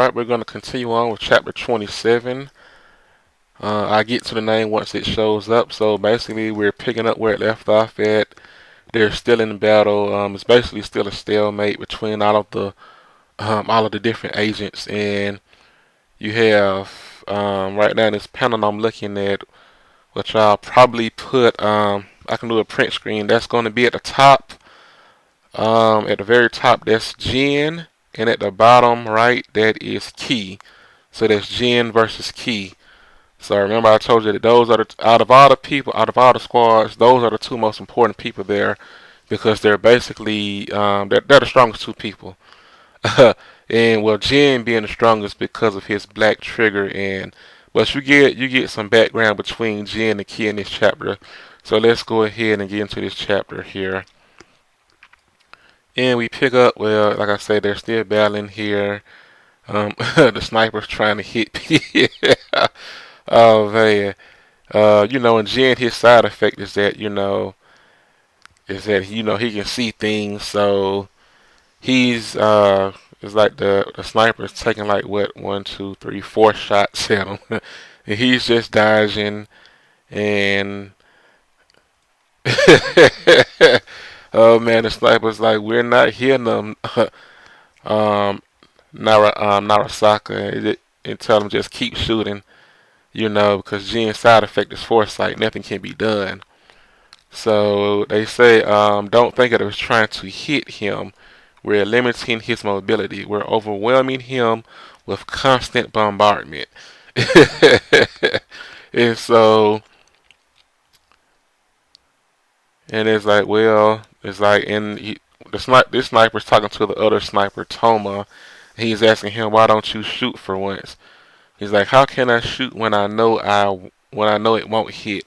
Alright, we're going to continue on with chapter 27. I get to the name once it shows up. So basically, we're picking up where it left off at. They're still in battle. It's basically still a stalemate between all of the different agents, and you have right now in this panel I'm looking at, which I'll probably put. I can do a print screen. That's going to be at the top. At the very top, that's Jen, and at the bottom right, that is Key. So that's Jen versus Key. So remember, I told you that those are out of all the people, out of all the squads, those are the two most important people there because they're basically they're the strongest two people. And well, Jen being the strongest because of his black trigger, and but you get some background between Jen and Key in this chapter. So let's go ahead and get into this chapter here. And we pick up, well, like I said, they're still battling here. The sniper's trying to hit me. Oh man. And Jen, his side effect is that, he can see things, so he's it's like the sniper's taking like what, one, two, three, four shots at him. And he's just dodging and oh man, the sniper's like, we're not hitting them. Narasaka, and tell him just keep shooting, because Jen's side effect is foresight. Nothing can be done. So they say, don't think that it was trying to hit him. We're limiting his mobility. We're overwhelming him with constant bombardment. And so, and it's like, well, it's like, this sniper's talking to the other sniper, Toma. He's asking him, why don't you shoot for once? He's like, how can I shoot when I know it won't hit?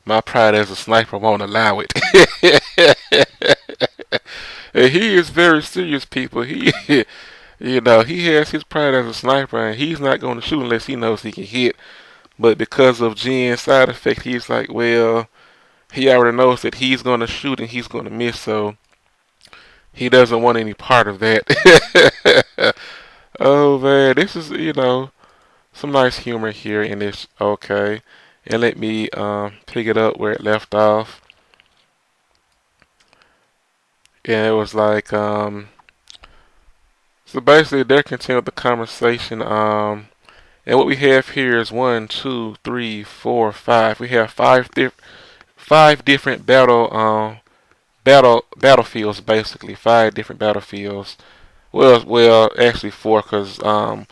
My pride as a sniper won't allow it. And he is very serious, people. He has his pride as a sniper, and he's not going to shoot unless he knows he can hit. But because of Jen's side effect, he's like, well, he already knows that he's going to shoot and he's going to miss, so he doesn't want any part of that. Oh man, this is, some nice humor here in this. Okay, and let me pick it up where it left off. And it was like, so basically they're continuing the conversation. And what we have here is 1, 2, 3, 4, 5. We have five different battlefields, basically 5 different battlefields. Well, actually 4, because one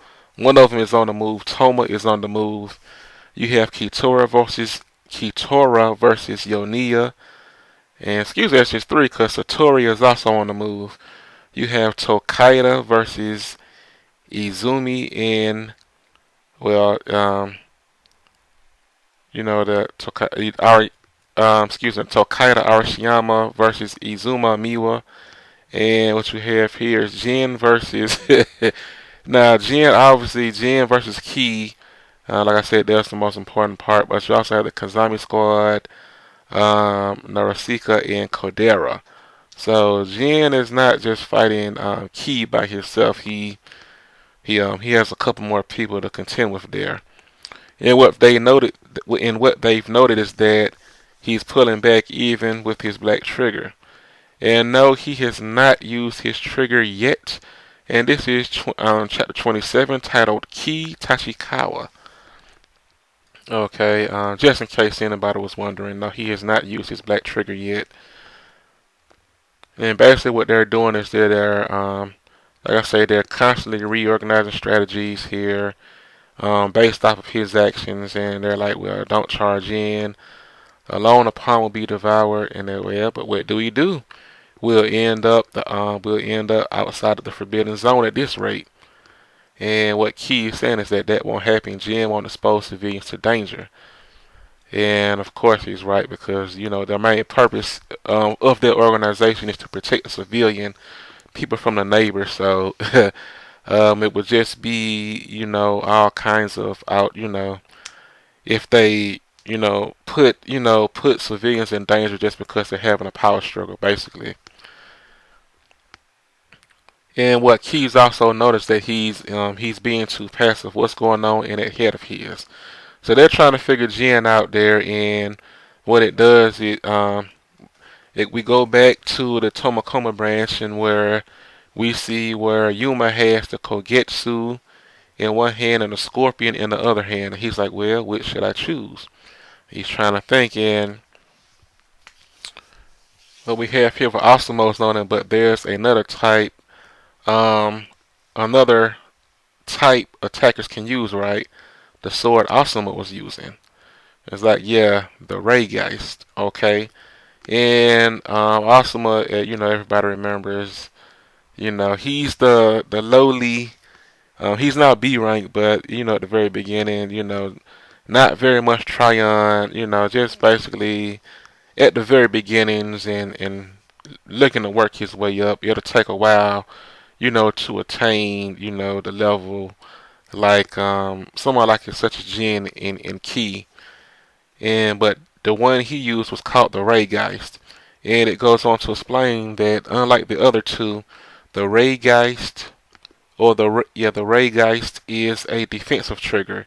of them is on the move. Toma is on the move. You have Kitora versus Yonia. And excuse me, that's just 3 because Satori is also on the move. You have Tokaido versus Izumi, and well, the Tokaido Arashiyama versus Izuma Miwa. And what you have here is Jen versus now Jen versus Key. Like I said, that's the most important part. But you also have the Kazami squad, Narasika, and Kodera. So Jen is not just fighting Key by himself. He has a couple more people to contend with there. And what they've noted is that he's pulling back even with his black trigger. And no, he has not used his trigger yet. And this is chapter 27, titled Ki Tachikawa. Okay, just in case anybody was wondering, no, he has not used his black trigger yet. And basically what they're doing is that like I say, they're constantly reorganizing strategies here based off of his actions. And they're like, well, don't charge in. Alone upon will be devoured. And they're, well, but what do we do? We'll end up outside of the forbidden zone at this rate. And what Key is saying is that won't happen. Jen won't expose civilians to danger. And of course he's right, because their main purpose of their organization is to protect the civilian people from the neighbors. So it would just be all kinds of if they put civilians in danger just because they're having a power struggle, basically. And what Keys also noticed that he's being too passive. What's going on in that head of his? So they're trying to figure Jin out there, and what it does we go back to the Tomakoma branch, and where we see where Yuma has the Kogetsu in one hand and the Scorpion in the other hand. And he's like, well, which should I choose? He's trying to think, and what we have here for Osmos on it, but there's um, another type attackers can use, right? The sword Asuma was using. It's like, yeah, the Ray Geist, okay? And Asuma, everybody remembers, he's the lowly, he's not B rank, but, at the very beginning, not very much Tryon, just basically at the very beginnings and looking to work his way up. It'll take a while, to attain, the level like someone like such as Jin and Key. But the one he used was called the Ray Geist. And it goes on to explain that unlike the other two, the Ray Geist the Ray Geist is a defensive trigger.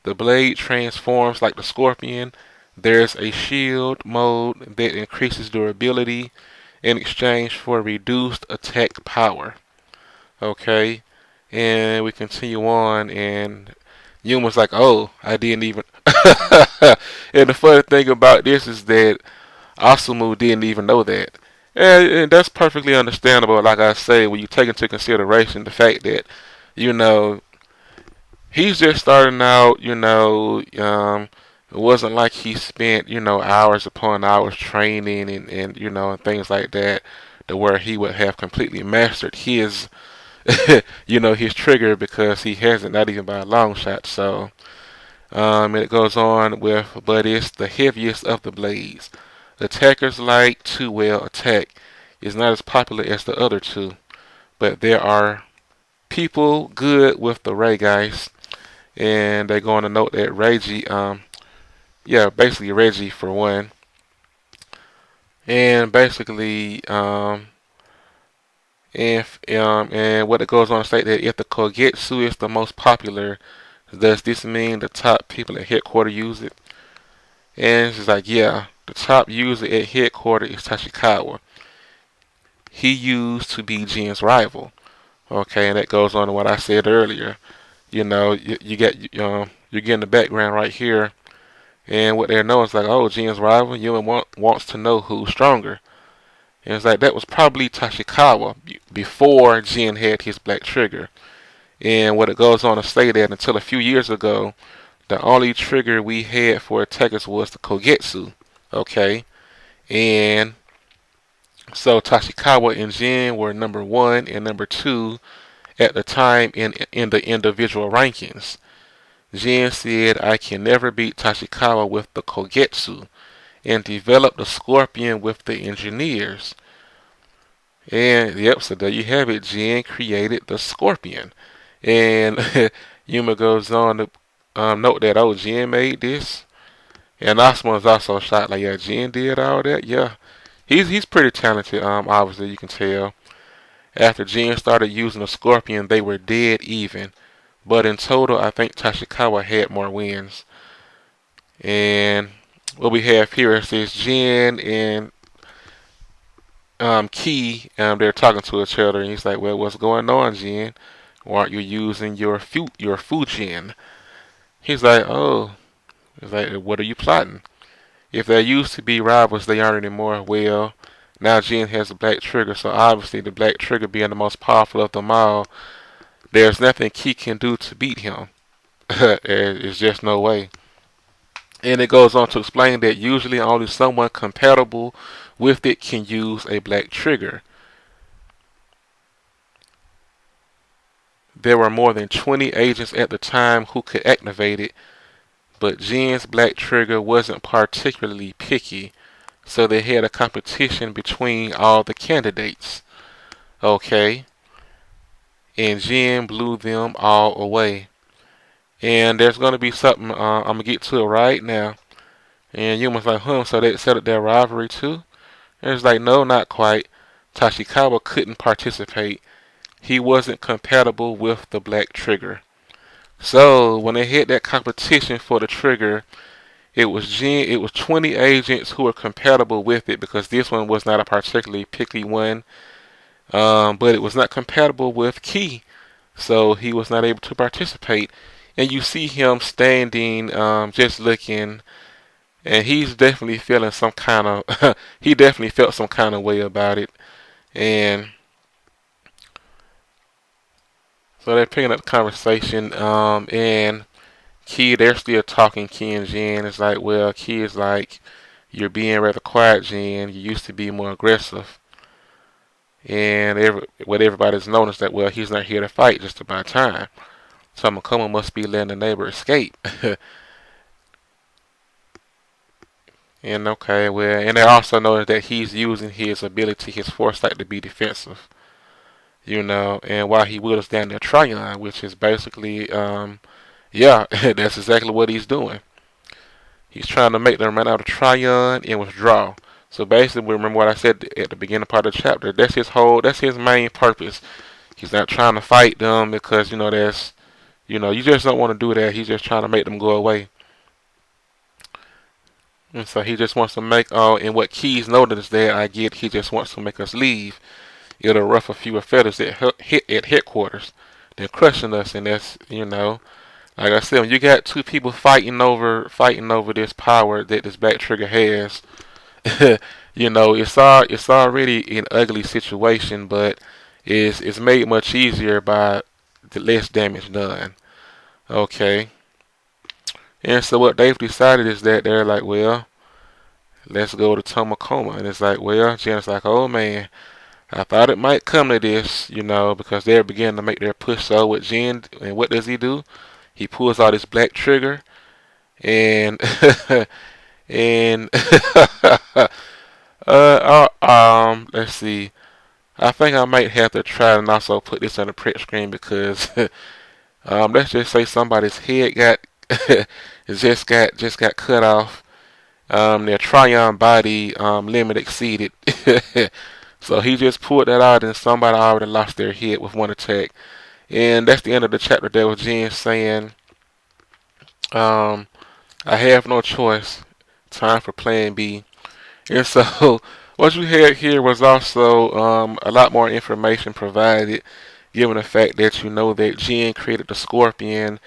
The blade transforms like the Scorpion. There's a shield mode that increases durability in exchange for reduced attack power. Okay, and we continue on, and Yuma's like, "Oh, I didn't even." And the funny thing about this is that Asumu didn't even know that, and that's perfectly understandable. Like I say, when you take into consideration the fact that, you know, he's just starting out. It wasn't like he spent, hours upon hours training and things like that, to where he would have completely mastered his his trigger, because he hasn't, not even by a long shot. So, and it goes on with, but it's the heaviest of the blades. Attackers like to attack. It's not as popular as the other two, but there are people good with the Ray guys, and they're going to note that basically Reggie for one, and basically, and what it goes on to state that if the Kogetsu is the most popular, does this mean the top people at headquarters use it? And she's like, yeah, the top user at headquarters is Tachikawa. He used to be Jin's rival. Okay, and that goes on to what I said earlier. You get you're getting the background right here, and what they know is like, oh, Jin's rival. Yuma wants to know who's stronger. And it's like that was probably Tachikawa before Jin had his black trigger. And what it goes on to say that until a few years ago, the only trigger we had for attackers was the Kogetsu. Okay, and so Tachikawa and Jin were number one and number two at the time in the individual rankings. Jin said, I can never beat Tachikawa with the Kogetsu, and developed the Scorpion with the engineers. And yep, so there you have it. Jin created the Scorpion. And Yuma goes on to note that, oh, Jin made this. And Osmon's also shot like, yeah, Jin did all that. Yeah, he's pretty talented. Obviously you can tell. After Jin started using the Scorpion, they were dead even. But in total, I think Tachikawa had more wins. And what we have here is Jin and Key. They're talking to each other, and he's like, "Well, what's going on, Jin? Why aren't you using your Fujin?" He's like, "Oh." He's like, "What are you plotting? If they used to be rivals, they aren't anymore. Well, now Jin has a black trigger, so obviously the black trigger being the most powerful of them all, there's nothing Key can do to beat him. There's just no way." And it goes on to explain that usually only someone compatible with it can use a black trigger. There were more than 20 agents at the time who could activate it, but Jin's black trigger wasn't particularly picky, so they had a competition between all the candidates. Okay, and Jin blew them all away. And there's going to be something, I'm going to get to it right now. And Yuma's like, so they set up their rivalry too? And it's like, no, not quite. Tachikawa couldn't participate. he wasn't compatible with the black trigger. So when they had that competition for the trigger, it was 20 agents who were compatible with it because this one was not a particularly picky one, but it was not compatible with Key, so he was not able to participate. And you see him standing, just looking, and he's definitely feeling some kind of he definitely felt some kind of way about it. And so they're picking up the conversation, and Key, they're still talking. Key and Jen is like, well, Key is like, you're being rather quiet, Jen. You used to be more aggressive. And what everybody's noticed that, well, he's not here to fight, just to buy time. So Makoma must be letting the neighbor escape. And okay, well, and they also notice that he's using his ability, his foresight, to be defensive. And while he whittles down their Tryon, which is basically, yeah, that's exactly what he's doing. He's trying to make them run out of Tryon and withdraw. So basically, remember what I said at the beginning part of the chapter. That's his main purpose. He's not trying to fight them because, you just don't want to do that. He's just trying to make them go away. And so he just wants to and what Keys noticed that he just wants to make us leave. It'll ruffle a few feathers at headquarters. They're crushing us, and that's, like I said, when you got two people fighting over this power that this back trigger has, it's already an ugly situation, but it's made much easier by the less damage done. Okay. And so what they've decided is that they're like, well, let's go to Tomakoma. And it's like, well, Jen's like, oh man, I thought it might come to this, because they're beginning to make their push so with Jen. And what does he do? He pulls out his black trigger and and let's see. I think I might have to try and also put this on the print screen because let's just say somebody's head got just got cut off. Their Tryon body limit exceeded. So he just pulled that out and somebody already lost their head with one attack. And that's the end of the chapter there with Jen saying, I have no choice. Time for plan B. And so what you had here was also a lot more information provided, given the fact that you know that Jen created the Scorpion.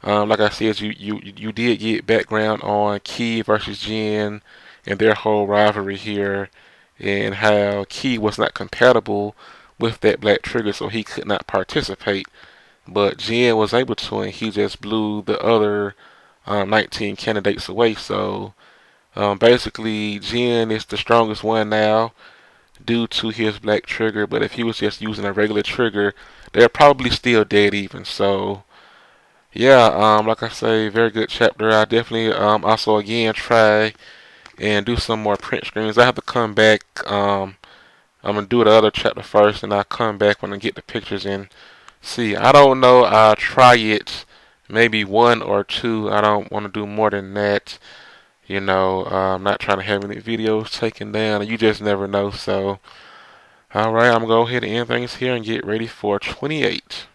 Like I said, you did get background on Key versus Jen and their whole rivalry here, and how Key was not compatible with that black trigger, so he could not participate. But Jen was able to, and he just blew the other 19 candidates away. So basically, Jen is the strongest one now due to his black trigger. But if he was just using a regular trigger, they're probably still dead even. So yeah, like I say, very good chapter. I definitely also again try and do some more print screens. I have to come back. I'm gonna do the other chapter first, and I'll come back when I get the pictures in. See, I don't know. I'll try it, maybe one or two. I don't want to do more than that. I'm not trying to have any videos taken down. You just never know. So, all right, I'm gonna go ahead and end things here and get ready for 28.